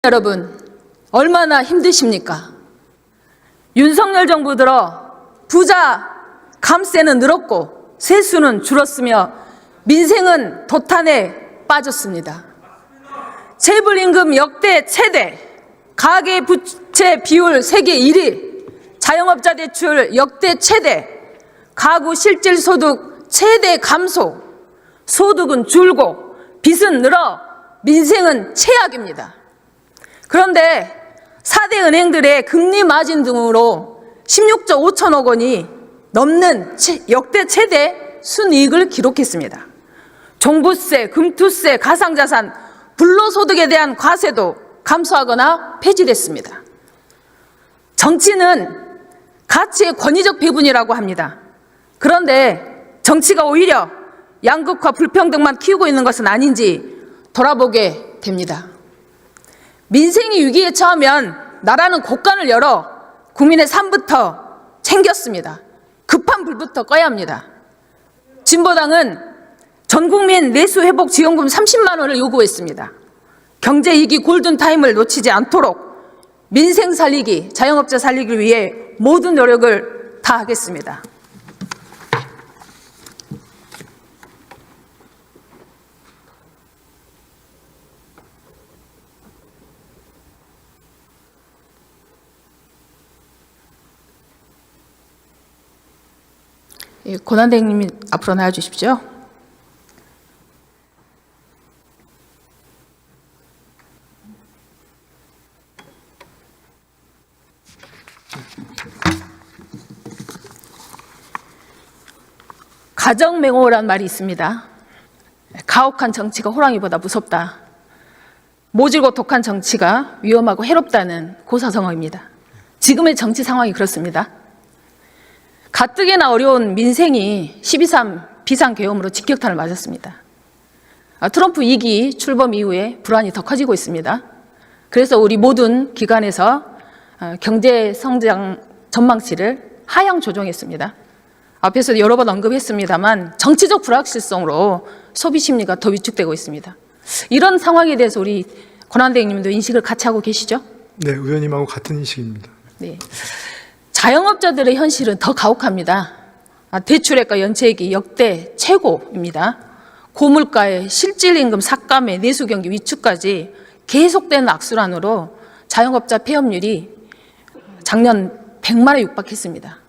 여러분, 얼마나 힘드십니까? 윤석열 정부 들어 부자 감세는 늘었고 세수는 줄었으며 민생은 도탄에 빠졌습니다. 재벌임금 역대 최대, 가계부채 비율 세계 1위, 자영업자 대출 역대 최대, 가구 실질소득 최대 감소, 소득은 줄고 빚은 늘어 민생은 최악입니다. 그런데 4대 은행들의 금리 마진 등으로 16조 5천억 원이 넘는 역대 최대 순이익을 기록했습니다. 종부세, 금투세, 가상자산, 불로소득에 대한 과세도 감소하거나 폐지됐습니다. 정치는 가치의 권위적 배분이라고 합니다. 그런데 정치가 오히려 양극화 불평등만 키우고 있는 것은 아닌지 돌아보게 됩니다. 민생이 위기에 처하면 나라는 곳간을 열어 국민의 삶부터 챙겼습니다. 급한 불부터 꺼야 합니다. 진보당은 전국민 내수회복 지원금 30만 원을 요구했습니다. 경제위기 골든타임을 놓치지 않도록 민생 살리기, 자영업자 살리기를 위해 모든 노력을 다하겠습니다. 권한대행님이 앞으로 나와주십시오. 가정맹호라는 말이 있습니다. 가혹한 정치가 호랑이보다 무섭다. 모질고 독한 정치가 위험하고 해롭다는 고사성어입니다. 지금의 정치 상황이 그렇습니다. 가뜩이나 어려운 민생이 12.3 비상계엄으로 직격탄을 맞았습니다. 트럼프 2기 출범 이후에 불안이 더 커지고 있습니다. 그래서 우리 모든 기관에서 경제 성장 전망치를 하향 조정했습니다. 앞에서 여러 번 언급했습니다만 정치적 불확실성으로 소비 심리가 더 위축되고 있습니다. 이런 상황에 대해서 우리 권한대행님도 인식을 같이 하고 계시죠? 네, 의원님하고 같은 인식입니다. 네. 자영업자들의 현실은 더 가혹합니다. 대출액과 연체액이 역대 최고입니다. 고물가에 실질임금 삭감에 내수경기 위축까지 계속되는 악순환으로 자영업자 폐업률이 작년 100만에 육박했습니다.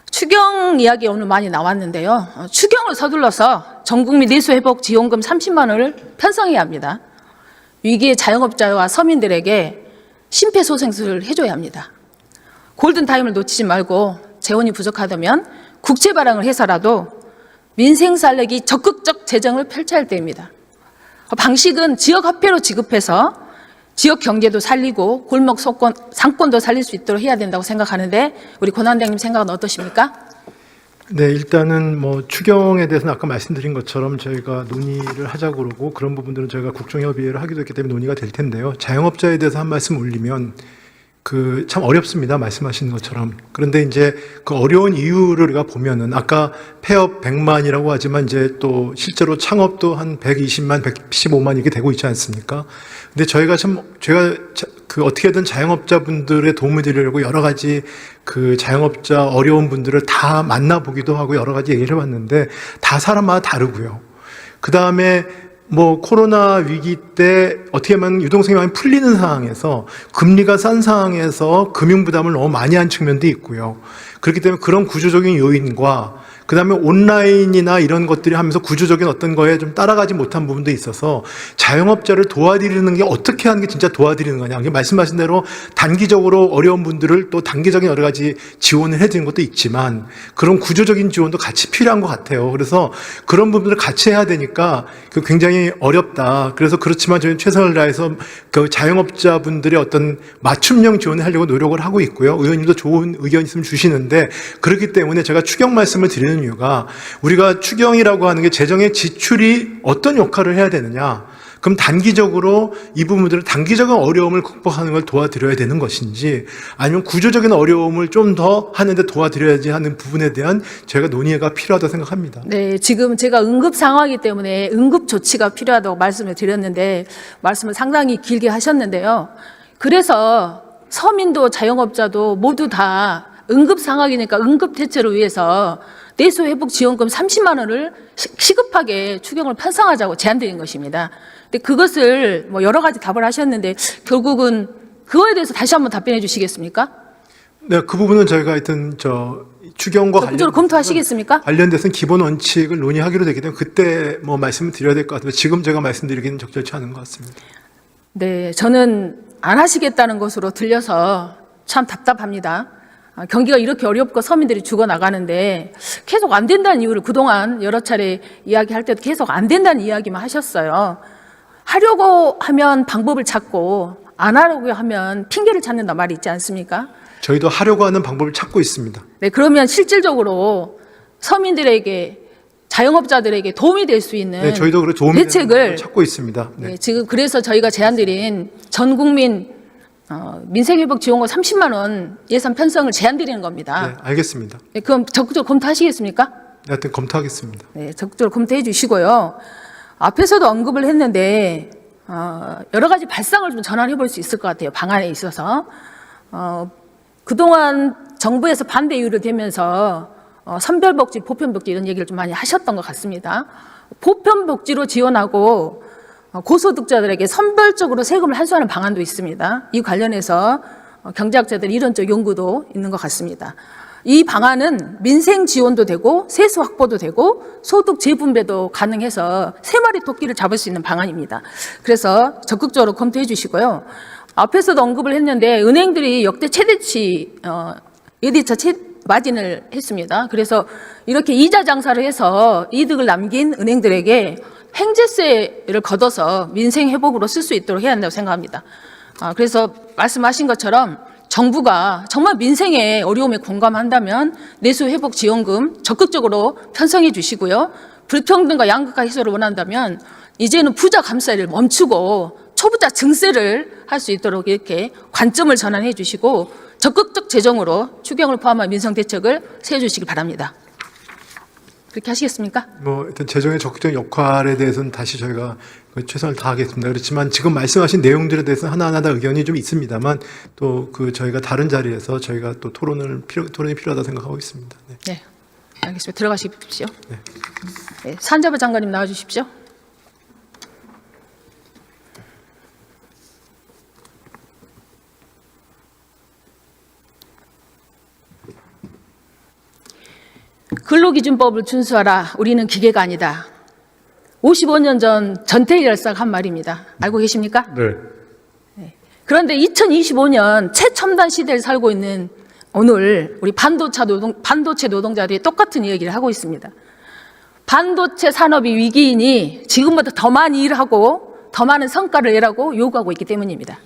추경 이야기 오늘 많이 나왔는데요. 추경을 서둘러서 전국민 내수회복 지원금 30만 원을 편성해야 합니다. 위기의 자영업자와 서민들에게 심폐소생술을 해줘야 합니다. 골든타임을 놓치지 말고 재원이 부족하다면 국채 발행을 해서라도 민생 살리기 적극적 재정을 펼쳐야 할 때입니다. 방식은 지역화폐로 지급해서 지역 경제도 살리고 골목 상권도 살릴 수 있도록 해야 된다고 생각하는데 우리 권한대행님 생각은 어떠십니까? 네, 일단은 추경에 대해서는 아까 말씀드린 것처럼 저희가 논의를 하자고 그러고 그런 부분들은 저희가 국정협의회를 하기도 했기 때문에 논의가 될 텐데요. 자영업자에 대해서 한 말씀 올리면 참 어렵습니다. 말씀하신 것처럼. 그런데 이제 그 어려운 이유를 우리가 보면은 아까 폐업 100만이라고 하지만 이제 또 실제로 창업도 한 120만, 115만 이렇게 되고 있지 않습니까? 근데 저희가 어떻게든 자영업자분들의 도움을 드리려고 여러 가지 그 자영업자 어려운 분들을 다 만나보기도 하고 여러 가지 얘기를 해봤는데 다 사람마다 다르고요. 그 다음에 코로나 위기 때 어떻게 보면 유동성이 많이 풀리는 상황에서 금리가 싼 상황에서 금융 부담을 너무 많이 한 측면도 있고요. 그렇기 때문에 그런 구조적인 요인과 그 다음에 온라인이나 이런 것들이 하면서 구조적인 어떤 거에 좀 따라가지 못한 부분도 있어서 자영업자를 도와드리는 게 어떻게 하는 게 진짜 도와드리는 거냐. 말씀하신 대로 단기적으로 어려운 분들을 또 단기적인 여러 가지 지원을 해드리는 것도 있지만 그런 구조적인 지원도 같이 필요한 것 같아요. 그래서 그런 부분들을 같이 해야 되니까 굉장히 어렵다. 그래서 그렇지만 저희는 최선을 다해서 그 자영업자분들의 어떤 맞춤형 지원을 하려고 노력을 하고 있고요. 의원님도 좋은 의견 있으면 주시는데 그렇기 때문에 제가 추경 말씀을 드리는 이유가 우리가 추경이라고 하는 게 재정의 지출이 어떤 역할을 해야 되느냐. 그럼 단기적으로 이 부분들을 단기적인 어려움을 극복하는 걸 도와드려야 되는 것인지 아니면 구조적인 어려움을 좀 더 하는데 도와드려야지 하는 부분에 대한 제가 논의가 필요하다고 생각합니다. 네, 지금 제가 응급 상황이기 때문에 응급 조치가 필요하다고 말씀을 드렸는데 말씀을 상당히 길게 하셨는데요. 그래서 서민도 자영업자도 모두 다 응급 상황이니까 응급 대처를 위해서 내수회복지원금 30만 원을 시급하게 추경을 편성하자고 제안드린 것입니다. 근데 그것을 뭐 여러 가지 답을 하셨는데 결국은 그거에 대해서 다시 한번 답변해 주시겠습니까? 네, 그 부분은 저희가 하여튼 추경과 적극적으로 검토하시겠습니까? 관련돼서는 기본 원칙을 논의하기로 되기 때문에 그때 뭐 말씀을 드려야 될 것 같은데 지금 제가 말씀드리기는 적절치 않은 것 같습니다. 네, 저는 안 하시겠다는 것으로 들려서 참 답답합니다. 경기가 이렇게 어렵고 서민들이 죽어나가는데 계속 안 된다는 이유를 그동안 여러 차례 이야기할 때도 계속 안 된다는 이야기만 하셨어요. 하려고 하면 방법을 찾고 안 하려고 하면 핑계를 찾는다 말이 있지 않습니까? 저희도 하려고 하는 방법을 찾고 있습니다. 네, 그러면 실질적으로 서민들에게 자영업자들에게 도움이 될 수 있는 네, 저희도 그래 도움이 되는 대책을 방법을 찾고 있습니다. 네. 네, 지금 그래서 저희가 제안드린 전 국민 민생회복 지원금 30만 원 예산 편성을 제안드리는 겁니다. 네, 알겠습니다. 네, 그럼 적극적으로 검토하시겠습니까? 네, 하여튼 검토하겠습니다. 네, 적극적으로 검토해 주시고요. 앞에서도 언급을 했는데 여러 가지 발상을 좀 전환해 볼 수 있을 것 같아요. 방안에 있어서. 그동안 정부에서 반대 이유를 대면서 선별복지, 보편복지 이런 얘기를 좀 많이 하셨던 것 같습니다. 보편복지로 지원하고 고소득자들에게 선별적으로 세금을 환수하는 방안도 있습니다. 이 관련해서 경제학자들 이론적 연구도 있는 것 같습니다. 이 방안은 민생 지원도 되고 세수 확보도 되고 소득 재분배도 가능해서 세 마리 토끼를 잡을 수 있는 방안입니다. 그래서 적극적으로 검토해 주시고요. 앞에서도 언급을 했는데 은행들이 역대 최대치 예대차 마진을 했습니다. 그래서 이렇게 이자 장사를 해서 이득을 남긴 은행들에게 횡재세를 걷어서 민생 회복으로 쓸 수 있도록 해야 한다고 생각합니다. 그래서 말씀하신 것처럼 정부가 정말 민생의 어려움에 공감한다면 내수 회복 지원금 적극적으로 편성해 주시고요. 불평등과 양극화 해소를 원한다면 이제는 부자 감세를 멈추고 초부자 증세를 할 수 있도록 이렇게 관점을 전환해 주시고 적극적 재정으로 추경을 포함한 민생 대책을 세워 주시기 바랍니다. 그렇게 하시겠습니까? 뭐 일단 재정의 적극적 역할에 대해서는 다시 저희가 최선을 다하겠습니다. 그렇지만 지금 말씀하신 내용들에 대해서 하나하나 다 의견이 좀 있습니다만 또 저희가 다른 자리에서 저희가 또 토론이 필요하다 생각하고 있습니다. 네. 네, 알겠습니다. 들어가십시오. 네. 네, 산자부 장관님 나와 주십시오. 근로기준법을 준수하라. 우리는 기계가 아니다. 55년 전 전태일 열사가 한 말입니다. 알고 계십니까? 네. 그런데 2025년 최첨단 시대를 살고 있는 오늘 우리 반도체 노동자들이 똑같은 이야기를 하고 있습니다. 반도체 산업이 위기이니 지금보다 더 많이 일하고 더 많은 성과를 내라고 요구하고 있기 때문입니다.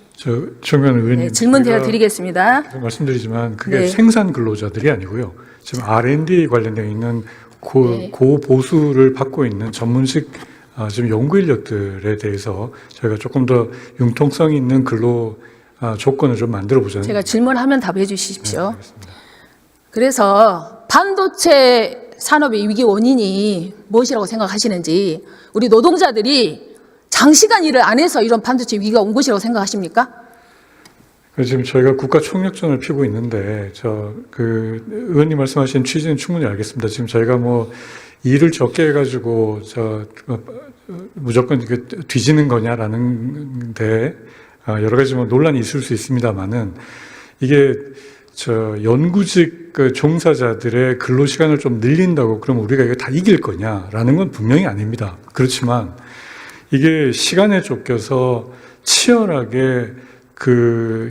정면 의원님, 네, 질문 드리겠습니다. 말씀드리지만 그게 네. 생산 근로자들이 아니고요. 지금 R&D 관련되어 있는 네. 고보수를 받고 있는 전문직 지금 연구 인력들에 대해서 저희가 조금 더 융통성 있는 근로 조건을 좀 만들어 보자는. 제가 질문하면 답해 주십시오. 네, 알겠습니다. 그래서 반도체 산업의 위기 원인이 무엇이라고 생각하시는지, 우리 노동자들이 장시간 일을 안 해서 이런 반도체 위기가 온 것이라고 생각하십니까? 지금 저희가 국가 총력전을 피고 있는데 의원님 말씀하신 취지는 충분히 알겠습니다. 지금 저희가 뭐 일을 적게 해가지고 무조건 뒤지는 거냐라는 데 여러 가지 뭐 논란이 있을 수 있습니다만은 이게 연구직 종사자들의 근로 시간을 좀 늘린다고 그럼 우리가 이거 다 이길 거냐라는 건 분명히 아닙니다. 그렇지만 이게 시간에 쫓겨서 치열하게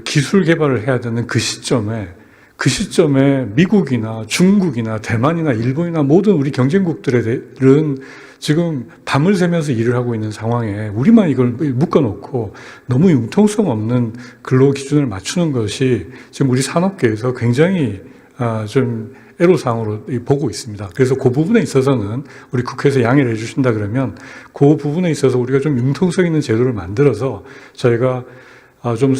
기술 개발을 해야 되는 그 시점에 미국이나 중국이나 대만이나 일본이나 모든 우리 경쟁국들은 지금 밤을 새면서 일을 하고 있는 상황에 우리만 이걸 묶어놓고 너무 융통성 없는 근로 기준을 맞추는 것이 지금 우리 산업계에서 굉장히 좀 애로사항으로 보고 있습니다. 그래서 그 부분에 있어서는 우리 국회에서 양해를 해주신다 그러면 그 부분에 있어서 우리가 좀 융통성 있는 제도를 만들어서 저희가 좀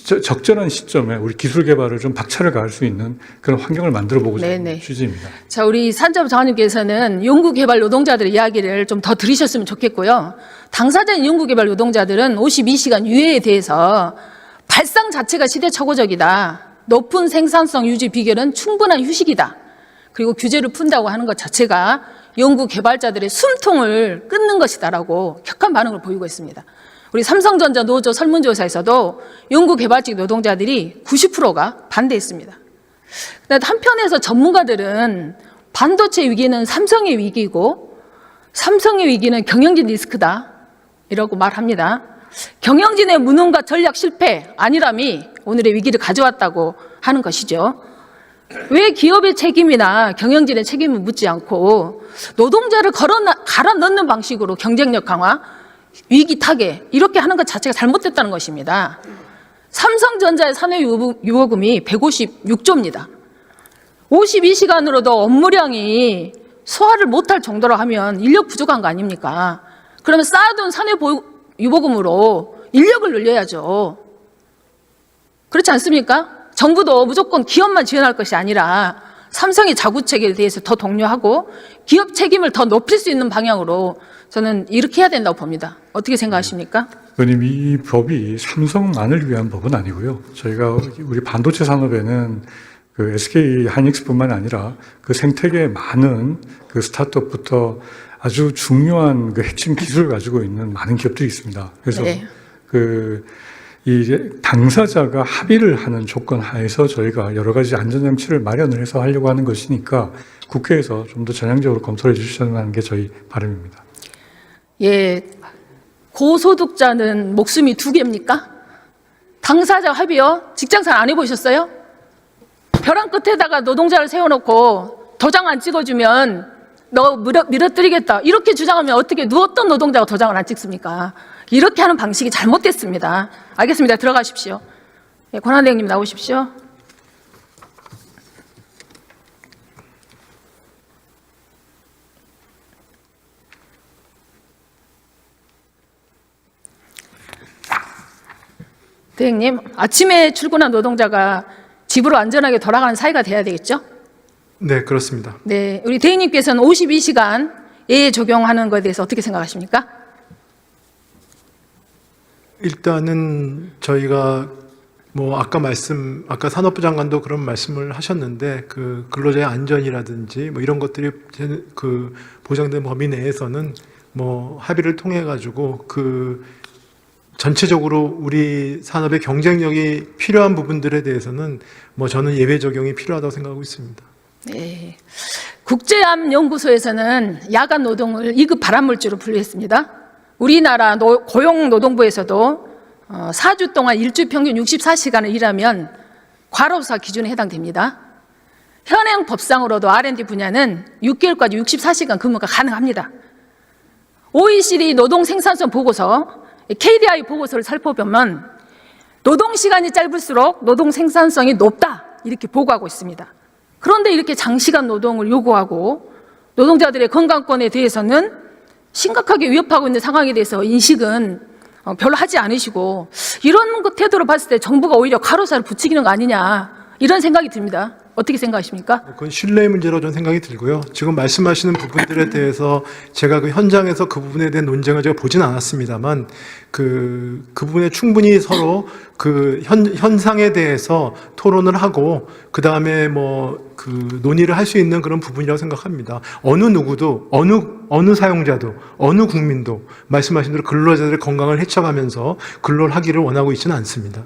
적절한 시점에 우리 기술 개발을 좀 박차를 가할 수 있는 그런 환경을 만들어 보고자 하는 취지입니다. 자, 우리 산자부 장관님께서는 연구개발 노동자들의 이야기를 좀 더 들으셨으면 좋겠고요. 당사자인 연구개발 노동자들은 52시간 유예에 대해서 발상 자체가 시대착오적이다. 높은 생산성 유지 비결은 충분한 휴식이다. 그리고 규제를 푼다고 하는 것 자체가 연구개발자들의 숨통을 끊는 것이다라고 격한 반응을 보이고 있습니다. 우리 삼성전자 노조 설문조사에서도 연구개발직 노동자들이 90%가 반대했습니다. 근데 한편에서 전문가들은 반도체 위기는 삼성의 위기이고 삼성의 위기는 경영진 리스크다 이라고 말합니다. 경영진의 무능과 전략 실패 아니람이 오늘의 위기를 가져왔다고 하는 것이죠. 왜 기업의 책임이나 경영진의 책임을 묻지 않고 노동자를 갈아 넣는 방식으로 경쟁력 강화, 위기 타개 이렇게 하는 것 자체가 잘못됐다는 것입니다. 삼성전자의 산업유보금이 156조입니다. 52시간으로도 업무량이 소화를 못할 정도로 하면 인력 부족한 거 아닙니까? 그러면 쌓아둔 산업유보금으로 인력을 늘려야죠. 그렇지 않습니까? 정부도 무조건 기업만 지원할 것이 아니라 삼성의 자구책에 대해서 더 독려하고 기업 책임을 더 높일 수 있는 방향으로 저는 이렇게 해야 된다고 봅니다. 어떻게 생각하십니까? 의원님, 이 법이 삼성만을 위한 법은 아니고요. 저희가 우리 반도체 산업에는 그 SK 하이닉스뿐만 아니라 그 생태계에 많은 그 스타트업부터 아주 중요한 그 핵심 기술을 가지고 있는 많은 기업들이 있습니다. 그래서 이 당사자가 합의를 하는 조건 하에서 저희가 여러 가지 안전장치를 마련을 해서 하려고 하는 것이니까 국회에서 좀 더 전향적으로 검토해 주셔야 하는 게 저희 바람입니다. 예, 고소득자는 목숨이 두 개입니까? 당사자 합의요? 직장생활 안 해보셨어요? 벼랑 끝에다가 노동자를 세워놓고 도장 안 찍어주면 너 밀어뜨리겠다 이렇게 주장하면 어떻게 누웠던 노동자가 도장을 안 찍습니까? 이렇게 하는 방식이 잘못됐습니다. 알겠습니다. 들어가십시오. 예, 권한대행님 나오십시오. 대행님, 아침에 출근한 노동자가 집으로 안전하게 돌아가는 사이가 돼야 되겠죠? 네, 그렇습니다. 네, 우리 대행님께서는 52시간 예외 적용하는 것에 대해서 어떻게 생각하십니까? 일단은 저희가 아까 산업부 장관도 그런 말씀을 하셨는데 그 근로자의 안전이라든지 뭐 이런 것들이 그 보장된 범위 내에서는 뭐 합의를 통해 가지고 그 전체적으로 우리 산업의 경쟁력이 필요한 부분들에 대해서는 뭐 저는 예외 적용이 필요하다고 생각하고 있습니다. 네. 국제암연구소에서는 야간 노동을 2급 발암물질로 분류했습니다. 우리나라 고용노동부에서도 4주 동안 일주 평균 64시간을 일하면 과로사 기준에 해당됩니다. 현행 법상으로도 R&D 분야는 6개월까지 64시간 근무가 가능합니다. OECD 노동 생산성 보고서 KDI 보고서를 살펴보면 노동 시간이 짧을수록 노동 생산성이 높다 이렇게 보고하고 있습니다. 그런데 이렇게 장시간 노동을 요구하고 노동자들의 건강권에 대해서는 심각하게 위협하고 있는 상황에 대해서 인식은 별로 하지 않으시고 이런 태도로 봤을 때 정부가 오히려 과로사를 부추기는 거 아니냐 이런 생각이 듭니다. 어떻게 생각하십니까? 그건 신뢰의 문제로 저는 생각이 들고요. 지금 말씀하시는 부분들에 대해서 제가 그 현장에서 그 부분에 대한 논쟁을 제가 보진 않았습니다만 그 부분에 충분히 서로 그 현상에 대해서 토론을 하고 그 다음에 뭐 그 논의를 할 수 있는 그런 부분이라고 생각합니다. 어느 누구도 어느 사용자도 어느 국민도 말씀하신 대로 근로자들의 건강을 해쳐가면서 근로를 하기를 원하고 있지는 않습니다.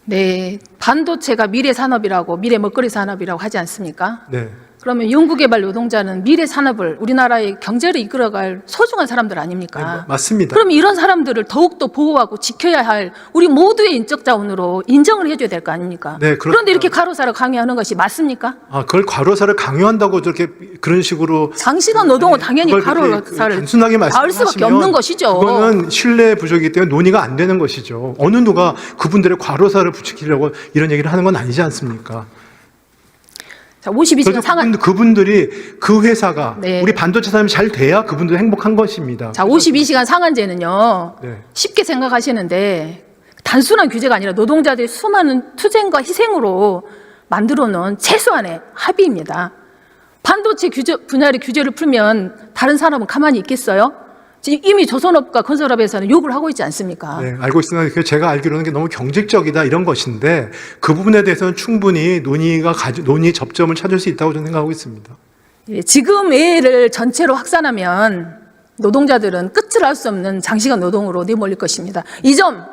네, 반도체가 미래 산업이라고 미래 먹거리 산업이라고 하지 않습니까? 네. 그러면 연구개발 노동자는 미래 산업을 우리나라의 경제를 이끌어갈 소중한 사람들 아닙니까? 네, 맞습니다. 그럼 이런 사람들을 더욱더 보호하고 지켜야 할 우리 모두의 인적 자원으로 인정을 해줘야 될 거 아닙니까? 네, 그런데 이렇게 과로사를 강요하는 것이 맞습니까? 그걸 과로사를 강요한다고 저렇게 그런 식으로 장시간 노동은 당연히 과로사를 단순하게 닿을 수밖에 없는 것이죠. 그거는 신뢰 부족이기 때문에 논의가 안 되는 것이죠. 어느 누가 그분들의 과로사를 부추기려고 이런 얘기를 하는 건 아니지 않습니까? 자, 52시간 그래서 상한. 그분들이 그 회사가 네. 우리 반도체 산업이 잘 돼야 그분들 행복한 것입니다. 자, 52시간 상한제는요. 네. 쉽게 생각하시는데 단순한 규제가 아니라 노동자들의 수많은 투쟁과 희생으로 만들어 놓은 최소한의 합의입니다. 반도체 분야의 규제를 풀면 다른 산업은 가만히 있겠어요? 지금 이미 조선업과 건설업에서는 욕을 하고 있지 않습니까? 네, 알고 있습니다. 그 제가 알기로는 게 너무 경쟁적이다 이런 것인데 그 부분에 대해서는 충분히 논의 접점을 찾을 수 있다고 저는 생각하고 있습니다. 예, 지금 애를 전체로 확산하면 노동자들은 끝을 알 수 없는 장시간 노동으로 내몰릴 것입니다. 이 점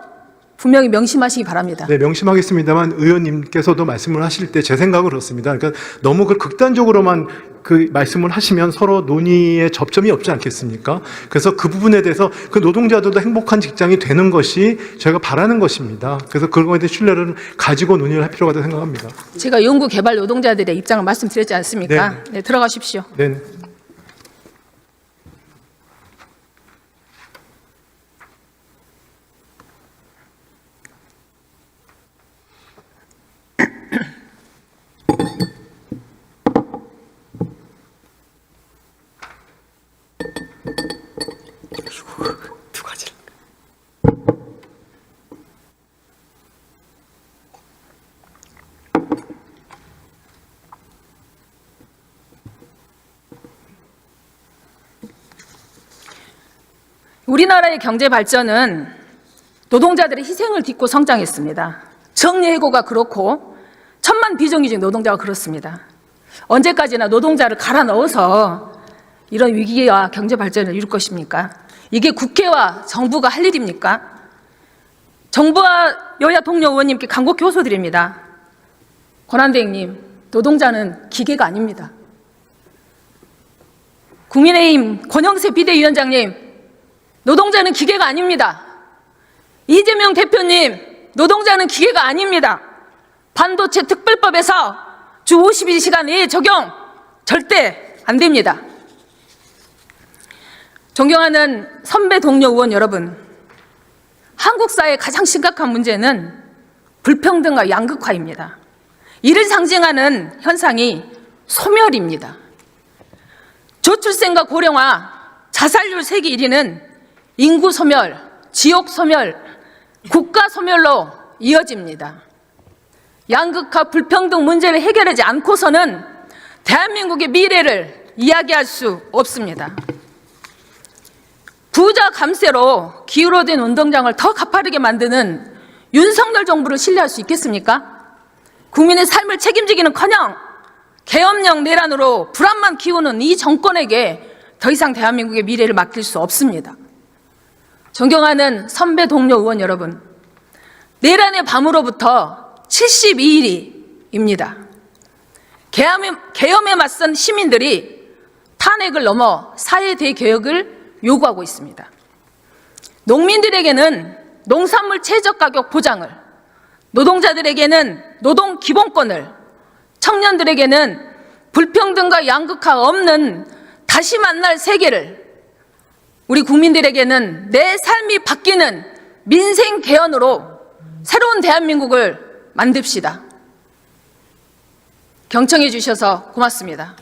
분명히 명심하시기 바랍니다. 네, 명심하겠습니다만 의원님께서도 말씀을 하실 때 제 생각은 그렇습니다. 그러니까 너무 그 극단적으로만 그 말씀을 하시면 서로 논의의 접점이 없지 않겠습니까? 그래서 그 부분에 대해서 그 노동자들도 행복한 직장이 되는 것이 저희가 바라는 것입니다. 그래서 그런 것에 대해 신뢰를 가지고 논의를 할 필요가 있다고 생각합니다. 제가 연구개발 노동자들의 입장을 말씀드렸지 않습니까? 네. 네, 들어가십시오. 네. 두 가지. 우리나라의 경제 발전은 노동자들의 희생을 딛고 성장했습니다. 정예해고가 그렇고 천만 비정규직 노동자가 그렇습니다. 언제까지나 노동자를 갈아 넣어서 이런 위기와 경제 발전을 이룰 것입니까? 이게 국회와 정부가 할 일입니까? 정부와 여야 동료 의원님께 간곡히 호소드립니다. 권한대행님, 노동자는 기계가 아닙니다. 국민의힘 권영세 비대위원장님, 노동자는 기계가 아닙니다. 이재명 대표님, 노동자는 기계가 아닙니다. 반도체 특별법에서 주 52시간 외에 적용 절대 안 됩니다. 존경하는 선배 동료 의원 여러분, 한국 사회의 가장 심각한 문제는 불평등과 양극화입니다. 이를 상징하는 현상이 소멸입니다. 저출생과 고령화, 자살률 세계 1위는 인구 소멸, 지역 소멸, 국가 소멸로 이어집니다. 양극화 불평등 문제를 해결하지 않고서는 대한민국의 미래를 이야기할 수 없습니다. 부자 감세로 기울어진 운동장을 더 가파르게 만드는 윤석열 정부를 신뢰할 수 있겠습니까? 국민의 삶을 책임지기는커녕 계엄령 내란으로 불안만 키우는 이 정권에게 더 이상 대한민국의 미래를 맡길 수 없습니다. 존경하는 선배 동료 의원 여러분, 내란의 밤으로부터 72일입니다. 계엄에 맞선 시민들이 탄핵을 넘어 사회 대개혁을 요구하고 있습니다. 농민들에게는 농산물 최저가격 보장을, 노동자들에게는 노동 기본권을, 청년들에게는 불평등과 양극화 없는 다시 만날 세계를, 우리 국민들에게는 내 삶이 바뀌는 민생 개헌으로 새로운 대한민국을 만듭시다. 경청해 주셔서 고맙습니다.